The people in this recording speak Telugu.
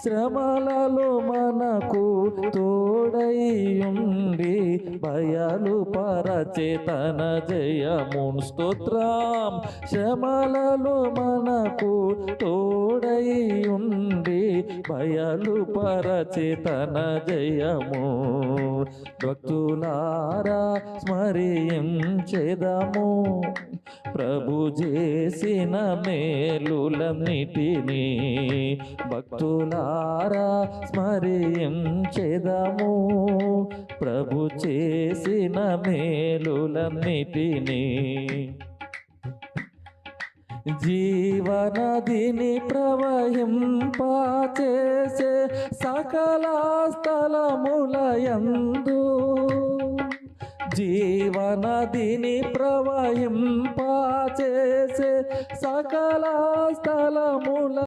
శ్రమలలో మనకు తోడైయుండి భయాలు పరచే తన జయమున్ స్తోత్రం. శ్రమలలో మనకు తోడైయుండి భయాలు పరచే తన జయము. భక్తులారా స్మరించెదము ప్రభు చేసిన మేలులన్నిటినీ. భక్తులారా స్మరించెదము ప్రభు చేసిన మేలులన్నిటినీ. జీవనదిని ప్రవహింపచేసే సకల స్థలములయందు, జీవనదిని ప్రవహింపచేసే సకల స్థలముల